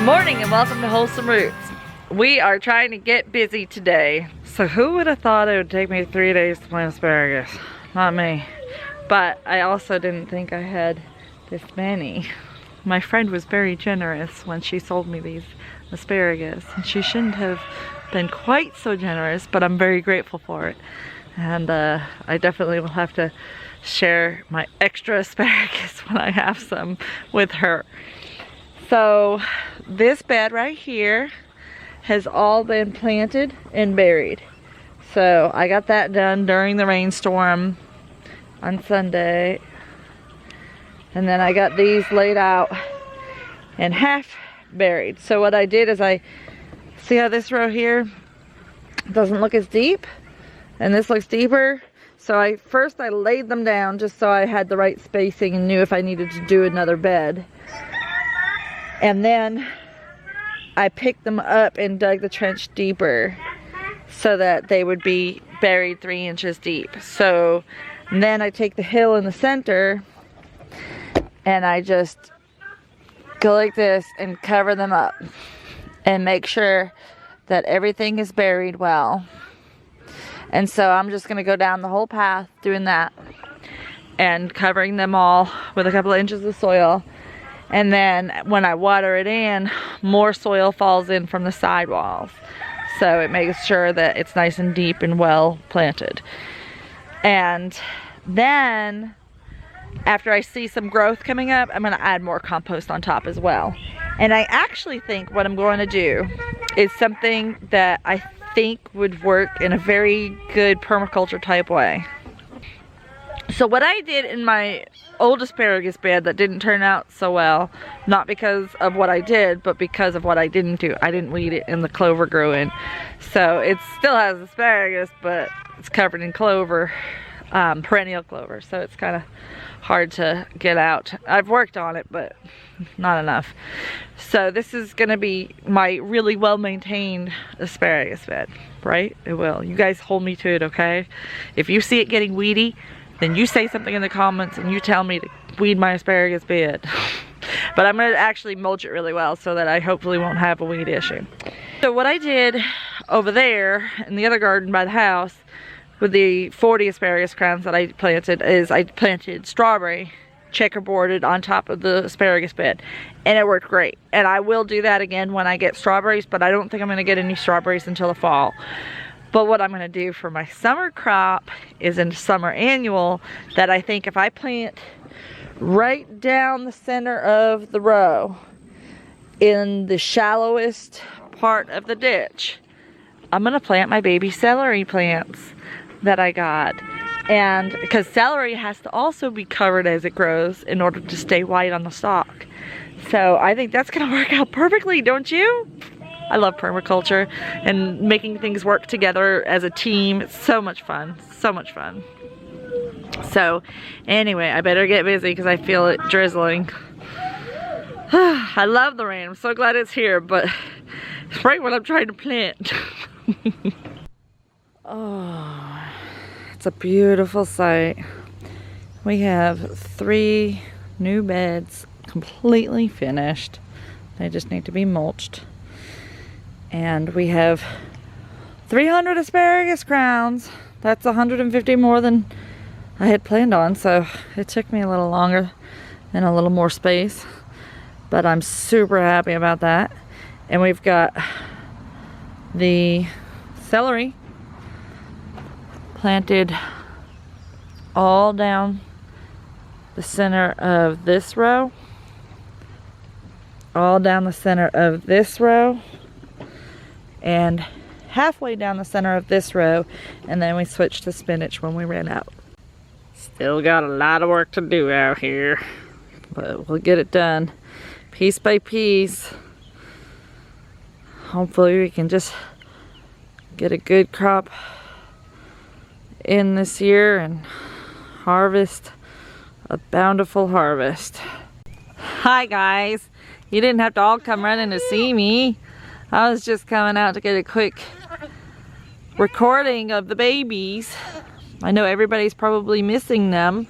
morning and welcome to Wholesome Roots. We are trying to get busy today. So who would have thought it would take me 3 days to plant asparagus? Not me. But I also didn't think I had this many. My friend was very generous when she sold me these asparagus. And she shouldn't have been quite so generous, but I'm very grateful for it. And I definitely will have to share my extra asparagus when I have some with her. So this bed right here has all been planted and buried. So I got that done during the rainstorm on Sunday. And then I got these laid out and half buried. So what I did is see how this row here doesn't look as deep and this looks deeper. So first I laid them down just so I had the right spacing and knew if I needed to do another bed. And then I picked them up and dug the trench deeper so that they would be buried 3 inches deep. So then I take the hill in the center and I just go like this and cover them up and make sure that everything is buried well. And so I'm just gonna go down the whole path doing that and covering them all with a couple of inches of soil. And then when I water it in, more soil falls in from the sidewalls. So it makes sure that it's nice and deep and well planted. And then after I see some growth coming up, I'm gonna add more compost on top as well. And I actually think what I'm going to do is something that I think would work in a very good permaculture type way. So what I did in my old asparagus bed that didn't turn out so well, not because of what I did, but because of what I didn't do. I didn't weed it and the clover grew in. So it still has asparagus, but it's covered in clover, perennial clover. So it's kind of hard to get out. I've worked on it, but not enough. So this is gonna be my really well-maintained asparagus bed, right? It will. You guys hold me to it, okay? If you see it getting weedy, then you say something in the comments and you tell me to weed my asparagus bed. But I'm gonna actually mulch it really well so that I hopefully won't have a weed issue. So what I did over there in the other garden by the house with the 40 asparagus crowns that I planted is I planted strawberry checkerboarded on top of the asparagus bed, and it worked great. And I will do that again when I get strawberries, but I don't think I'm gonna get any strawberries until the fall. But what I'm gonna do for my summer crop is a summer annual that I think if I plant right down the center of the row in the shallowest part of the ditch, I'm gonna plant my baby celery plants that I got. And because celery has to also be covered as it grows in order to stay white on the stalk. So I think that's gonna work out perfectly, don't you? I love permaculture and making things work together as a team. It's so much fun, so much fun. So anyway, I better get busy because I feel it drizzling. I love the rain, I'm so glad it's here, but it's right when I'm trying to plant. Oh, it's a beautiful sight. We have 3 new beds completely finished. They just need to be mulched. And we have 300 asparagus crowns. That's 150 more than I had planned on, so it took me a little longer and a little more space. But I'm super happy about that. And we've got the celery planted all down the center of this row, all down the center of this row, and halfway down the center of this row, and then we switched to spinach when we ran out. Still got a lot of work to do out here, but we'll get it done piece by piece. Hopefully we can just get a good crop in this year and harvest a bountiful harvest. Hi guys, you didn't have to all come running to see me. I was just coming out to get a quick recording of the babies. I know everybody's probably missing them.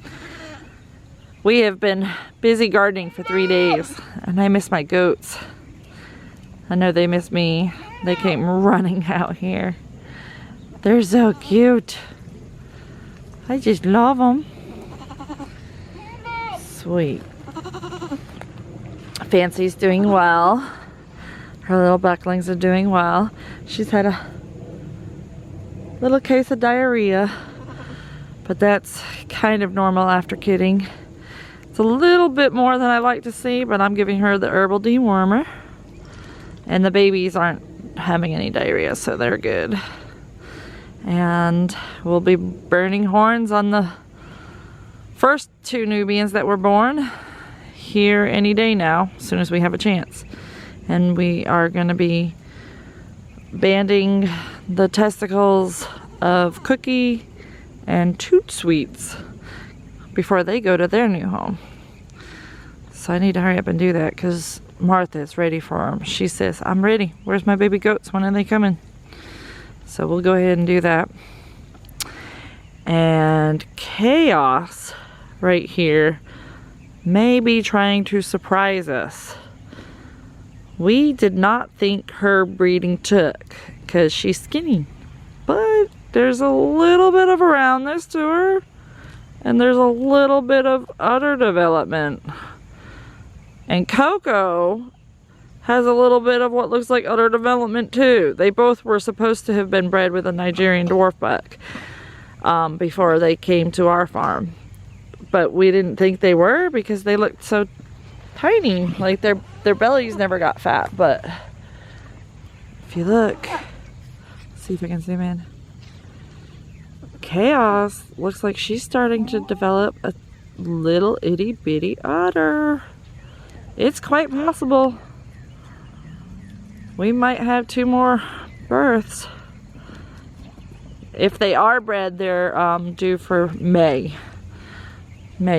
We have been busy gardening for 3 days and I miss my goats. I know they miss me. They came running out here. They're so cute. I just love them. Sweet. Fancy's doing well. Her little bucklings are doing well. She's had a little case of diarrhea, but that's kind of normal after kidding. It's a little bit more than I like to see, but I'm giving her the herbal dewormer. And the babies aren't having any diarrhea, so they're good. And we'll be burning horns on the first 2 Nubians that were born here any day now, as soon as we have a chance. And we are going to be banding the testicles of Cookie and Toot Sweets before they go to their new home. So I need to hurry up and do that because Martha's ready for them. She says, I'm ready. Where's my baby goats? When are they coming? So we'll go ahead and do that. And Chaos right here may be trying to surprise us. We did not think her breeding took because she's skinny, but there's a little bit of a roundness to her and there's a little bit of udder development. And Coco has a little bit of what looks like udder development too. They both were supposed to have been bred with a Nigerian dwarf buck before they came to our farm. But we didn't think they were because they looked so tiny. Like their bellies never got fat. But if you look, see if I can zoom in. Chaos looks like she's starting to develop a little itty bitty udder. It's quite possible we might have 2 more births. If they are bred, they're due for May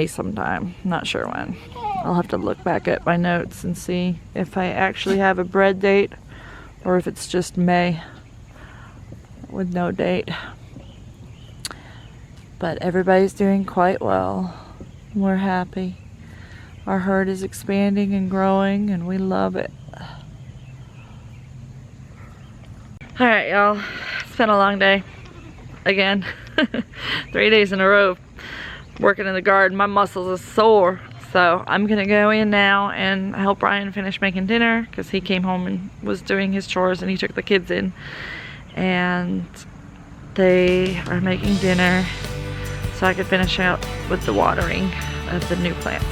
sometime. Not sure when. I'll have to look back at my notes and see if I actually have a bred date or if it's just May with no date. But everybody's doing quite well. We're happy. Our herd is expanding and growing and we love it. Alright y'all, it's been a long day. Again. 3 days in a row working in the garden. My muscles are sore. So I'm gonna go in now and help Ryan finish making dinner because he came home and was doing his chores and he took the kids in. And they are making dinner so I could finish out with the watering of the new plants.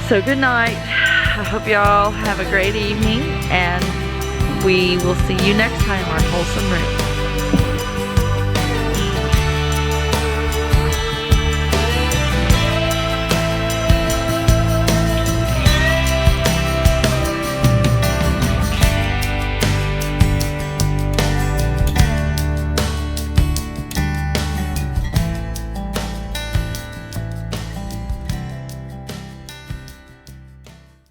So good night. I hope y'all have a great evening and we will see you next time on Wholesome Roots.